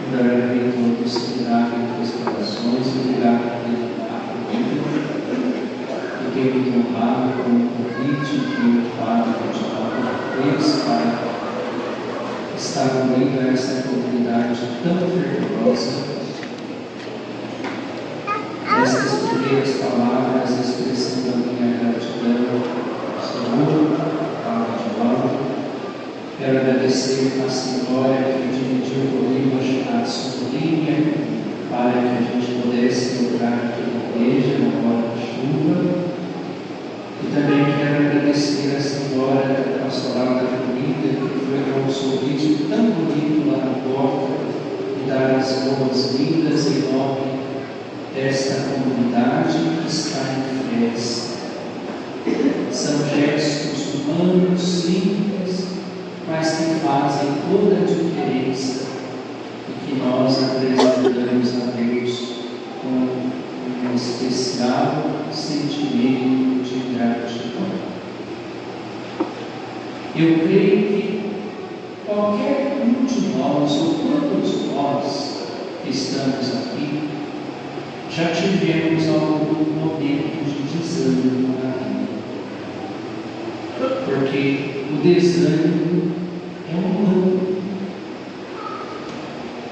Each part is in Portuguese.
Darei todos que darem teus corações, obrigado pelo e quero me honrar com o convite que o Padre fez para estar unido a essa comunidade tão fervorosa. Essas primeiras palavras expressando a minha gratidão ao Senhor, Padre João. Quero agradecer à senhora que dividiu comigo a sombrinha para que a gente pudesse entrar aqui na igreja na hora da chuva. E também quero agradecer à senhora da pastoral da comida que foi com um sorriso tão bonito lá na porta e dar as boas-vindas em nome desta comunidade que está em festa. São gestos humanos, simples, mas que fazem toda a diferença e que nós apresentamos a Deus com um especial sentimento de gratidão. Eu creio que qualquer um de nós, ou todos nós que estamos aqui, já tivemos algum momento de desânimo na vida. Porque o desânimo é humano.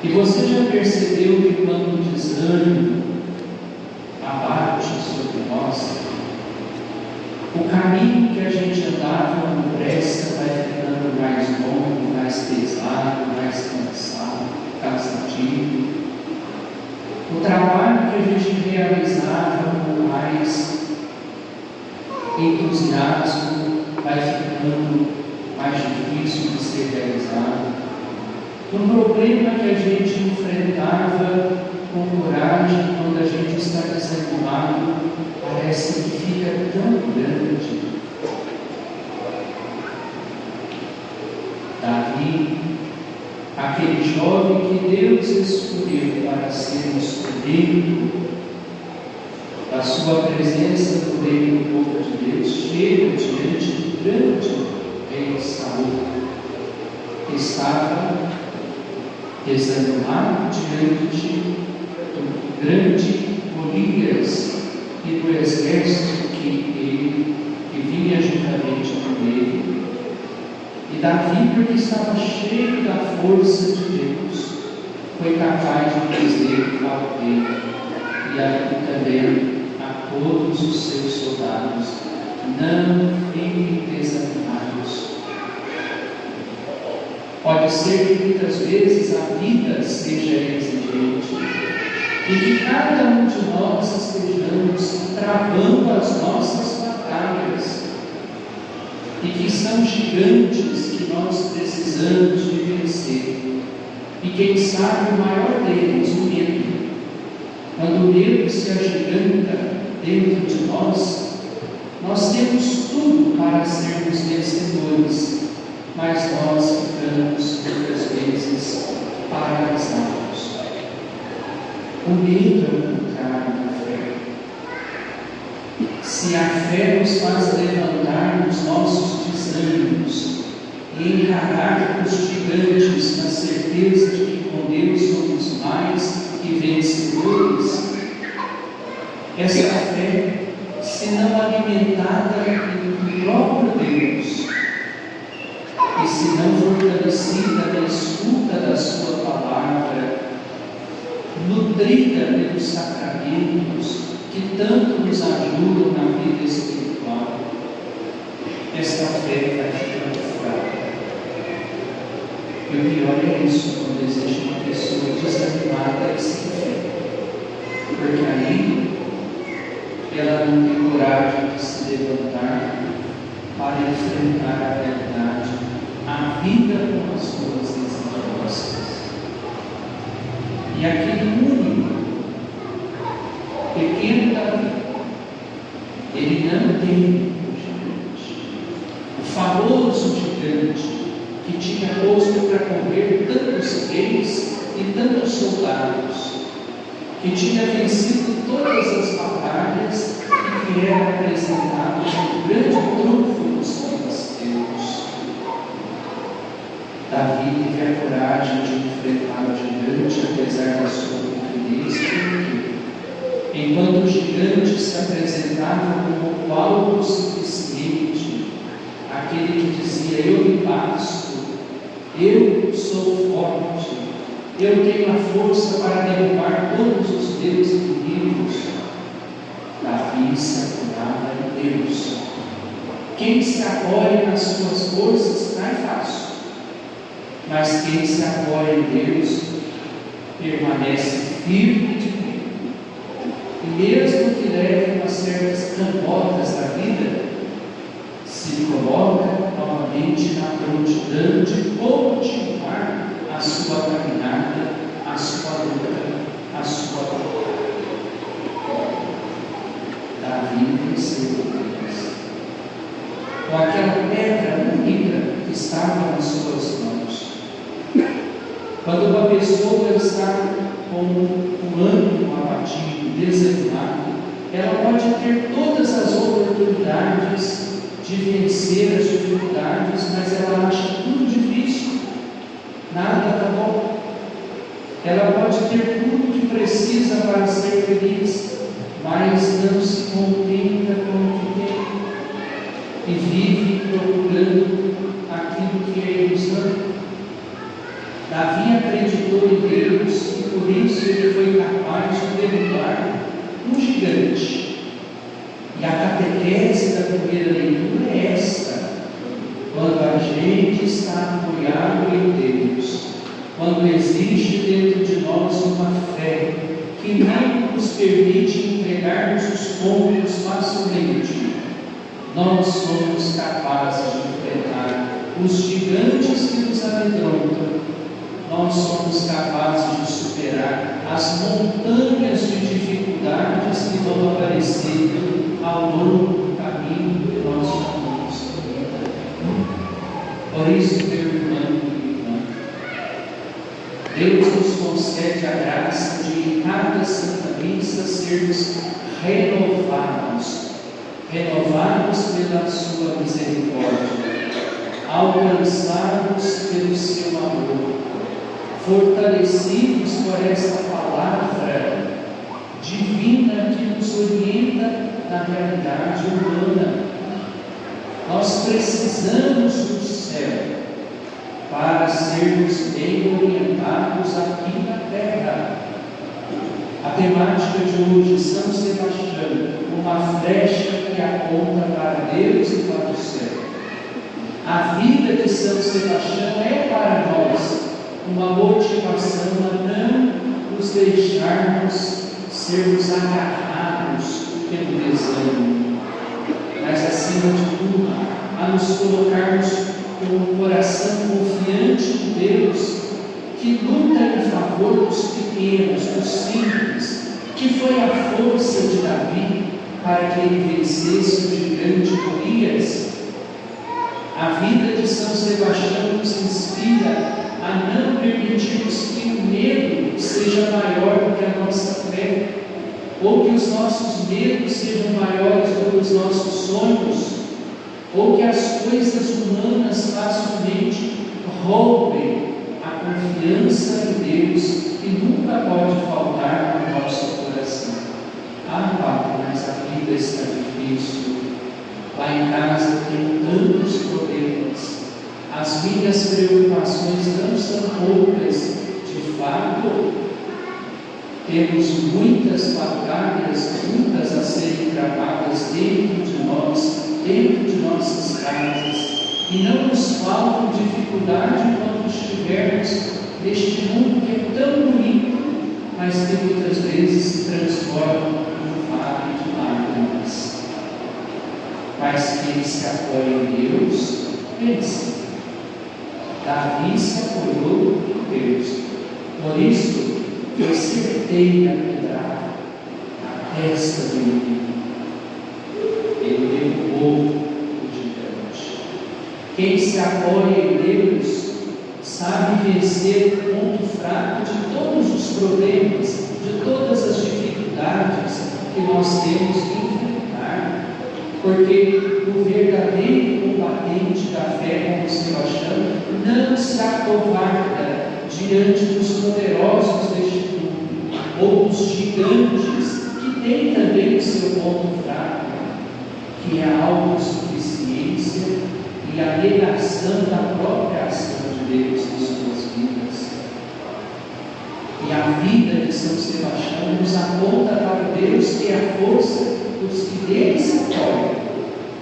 E você já percebeu que quando o desânimo abate sobre nós, o caminho que a gente andava com pressa vai ficando mais longo, mais pesado, mais cansativo. O trabalho que a gente realizava com mais entusiasmo vai ficando mais difícil de ser realizado. O problema que a gente enfrentava com coragem quando a gente está desanimado parece que fica tão grande. Davi, aquele jovem que Deus escolheu para ser o escudeiro da sua presença no meio do povo de Deus, chega diante do grande rei Saul, que estava desanimado diante do grande Golias e do exército que vinha juntamente com ele. E Davi, porque estava cheio da força de Deus, foi capaz de dizer ao rei e também a todos os seus soldados: não fiquem desanimados. Pode ser que muitas vezes a vida seja exigente e que cada um de nós estejamos travando as nossas batalhas e que são gigantes que nós precisamos de vencer. E quem sabe o maior deles, o medo. Quando o medo se agiganta dentro de nós, nós temos tudo para sermos vencedores, mas nós ficamos muitas vezes paralisados. O medo é o contrário da fé. Se a fé nos faz levantar os nossos desânimos e encarar os gigantes na certeza de que com Deus somos mais que vencedores, essa fé, se não alimentada pelo próprio Deus e se não fortalecida na escuta da sua palavra, nutrida pelos sacramentos que tanto nos ajudam na vida espiritual, esta fé vai ficando fraca. E o pior é isso, quando existe uma pessoa desanimada e sem fé, porque aí ela não tem coragem de se levantar para enfrentar a realidade, a vida com as suas exigências. E aquele único, pequeno Davi, ele não tem o gigante, o famoso gigante que tinha posto para correr tantos reis e tantos soldados, que tinha vencido todas as batalhas e que era apresentado como grande trunfo dos filisteus. Davi teve a coragem de enfrentar o gigante enquanto o gigante se apresentava como o autossuficiente, aquele que dizia: eu me basto, eu sou forte, eu tenho a força para derrubar todos os meus inimigos. Davi se apoiava em Deus. Quem se apoia nas suas forças cai fácil, mas quem se apoia em Deus permanece firme de pé. E mesmo que leve umas certas cambotas da vida, se coloca novamente na prontidão de continuar a sua caminhada, a sua luta, a sua batalha. Davi venceu Deus com aquela pedra única que estava nas suas mãos. Quando uma pessoa está com o ânimo abatido, desanimado, ela pode ter todas as oportunidades de vencer as dificuldades, mas ela acha tudo difícil, nada está bom. Ela pode ter tudo que precisa para ser feliz, mas não se contenta com o que tem e vive procurando aquilo que é ilusão. Davi acreditou em Deus e por isso ele foi capaz de derrubar um gigante. E a catequese da primeira leitura é esta: quando a gente está apoiado em Deus, quando existe dentro de nós uma fé que não nos permite entregarmos os pontos facilmente, nós somos capazes de enfrentar os gigantes que nos amedrontam. Nós somos capazes de superar as montanhas de dificuldades que vão aparecendo ao longo do caminho que nós tomamos. Por isso, meu irmão e irmã, Deus nos concede a graça de, em cada Santa Missa, sermos renovados pela sua misericórdia, alcançados pelo seu amor, fortalecidos por esta palavra divina que nos orienta na realidade humana. Nós precisamos do céu para sermos bem orientados aqui na terra. A temática de hoje, São Sebastião, uma flecha que aponta para Deus e para o céu. A vida de São Sebastião é para nós uma motivação a não nos deixarmos sermos agarrados pelo desânimo, mas acima de tudo, a nos colocarmos com um coração confiante em Deus, que luta em favor dos pequenos, dos simples, que foi a força de Davi para que ele vencesse o gigante Golias. A vida de São Sebastião nos inspira a não permitirmos que o medo seja maior do que a nossa fé, ou que os nossos medos sejam maiores do que os nossos sonhos, ou que as coisas humanas facilmente roubem a confiança em Deus que nunca pode faltar no nosso coração. Ah, Pai, mas a vida está difícil. Lá em casa eu tenho tantos problemas. As minhas preocupações não são poucas. De fato, temos muitas batalhas, lutas a serem travadas dentro de nós, dentro de nossas casas. E não nos faltam dificuldade quando estivermos neste mundo que é tão bonito, mas que muitas vezes se transforma num vale de lágrimas. Mas quem se apoia em Deus, vence. Davi se apoiou em Deus. Por isso, foi certeira a pedrada na testa do inimigo. Ele derrubou o gigante. Quem se apoia em Deus sabe vencer o ponto fraco de todos os problemas, de todas as dificuldades que nós temos que enfrentar. Porque o verdadeiro combatente da fé, como Sebastião, não se acovarda diante dos poderosos deste mundo, ou dos gigantes que tem também o seu ponto fraco, que é a autossuficiência e a negação da própria ação de Deus em suas vidas. E a vida de São Sebastião nos aponta para Deus, que é a força dos que dele se apoiam.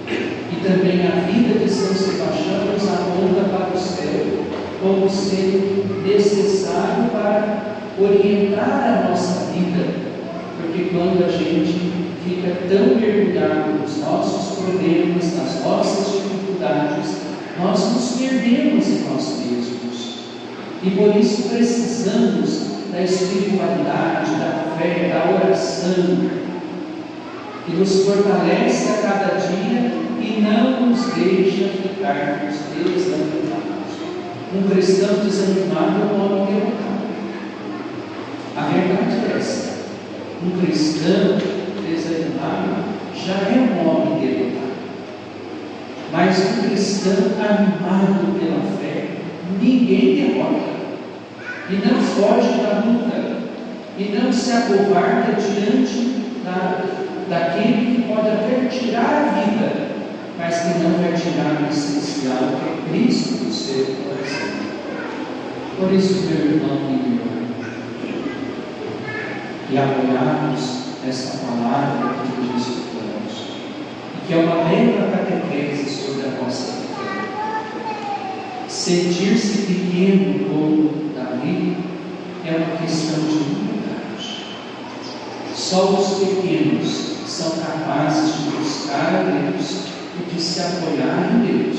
E também a vida de São Sebastião nos aponta para o céu, como sendo necessário para orientar a nossa vida. Porque quando a gente fica tão mergulhado nos nossos problemas, nas nossas dificuldades, nós nos perdemos em nós mesmos. E por isso precisamos da espiritualidade, da fé, da oração, que nos fortalece a cada dia e não nos deixa ficarmos desanimados. Um cristão desanimado é um homem derrotado. A verdade é essa. Um cristão desanimado já é um homem derrotado. Mas um cristão animado pela fé, ninguém derrota. E não foge da luta, e não se acovarda diante daquele que pode até tirar a vida, mas que não vai tirar o essencial, que é Cristo do seu coração. Por isso, meu irmão e minha irmã, e apoiarmos essa palavra que nos escutamos, e que é uma bela catequese sobre a nossa fé. Sentir-se pequeno como Davi é uma questão de humildade. Só os pequenos são capazes de buscar a Deus e de se apoiar em Deus.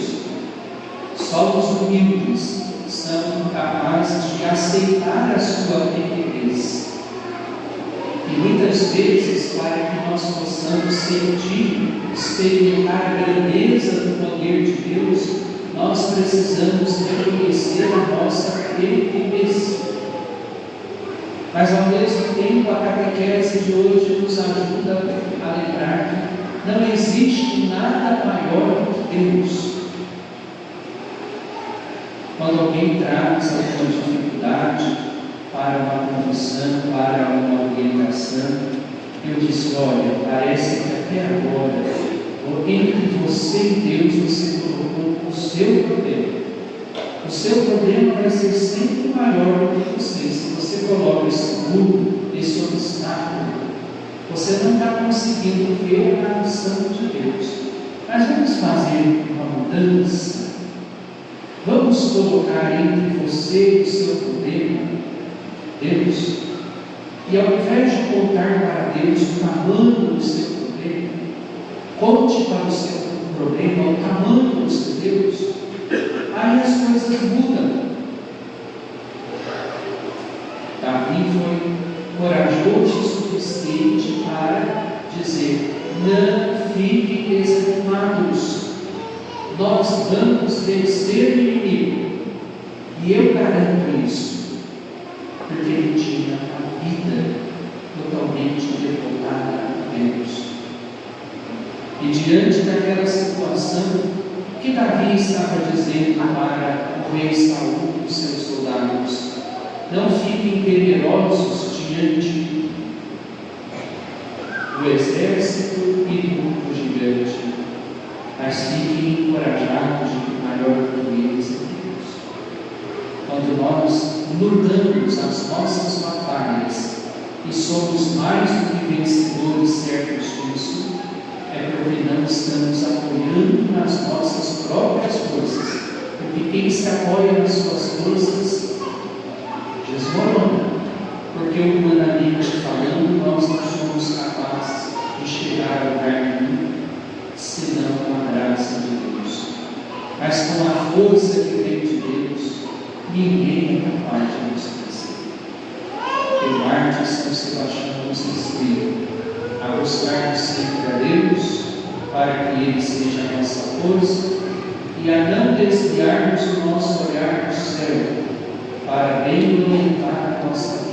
Só os humildes são capazes de aceitar a sua pequenez. E muitas vezes, para que nós possamos sentir, experimentar a grandeza do poder de Deus, nós precisamos reconhecer a nossa pequenez. Mas ao mesmo tempo, a catequese de hoje nos ajuda a lembrar que não existe nada maior do que Deus. Quando alguém traz alguma dificuldade para uma confissão, para uma orientação, eu disse: olha, parece que até agora, entre você e Deus, você colocou o seu problema. O seu problema vai ser sempre maior do que você. Se você coloca esse muro, esse obstáculo, você não está conseguindo ver a ação de Deus. Mas vamos fazer uma mudança. Vamos colocar entre você e o seu problema Deus. E ao invés de contar para Deus o tamanho do seu problema, conte para o seu problema o tamanho do seu Deus. Aí as coisas mudam. Davi foi corajoso o suficiente para dizer: não fiquem desanimados, nós vamos vencer o inimigo. E eu garanto isso, porque ele tinha a vida totalmente devotada a Deus. E diante daquela situação, o que Davi estava dizendo para o rei Saul e os seus soldados? Não fiquem temerosos diante do exército e do gigante, mas fiquem encorajados de que maior do que eles é Deus. Quando nós lutamos as nossas batalhas e somos mais do que vencedores certos disso, é porque não estamos apoiando nas nossas próprias forças. Porque quem se apoia nas suas forças desmorona. Porque humanamente falando, nós não somos capazes de chegar a lugar nenhum, senão com a graça de Deus. Mas com a força que vem de Deus, ninguém é capaz de nos vencer. O mártir São Sebastião nos ensina a buscar sempre a Deus, para que Ele seja a nossa força, e a não desviarmos o nosso olhar do céu, para bem orientar a nossa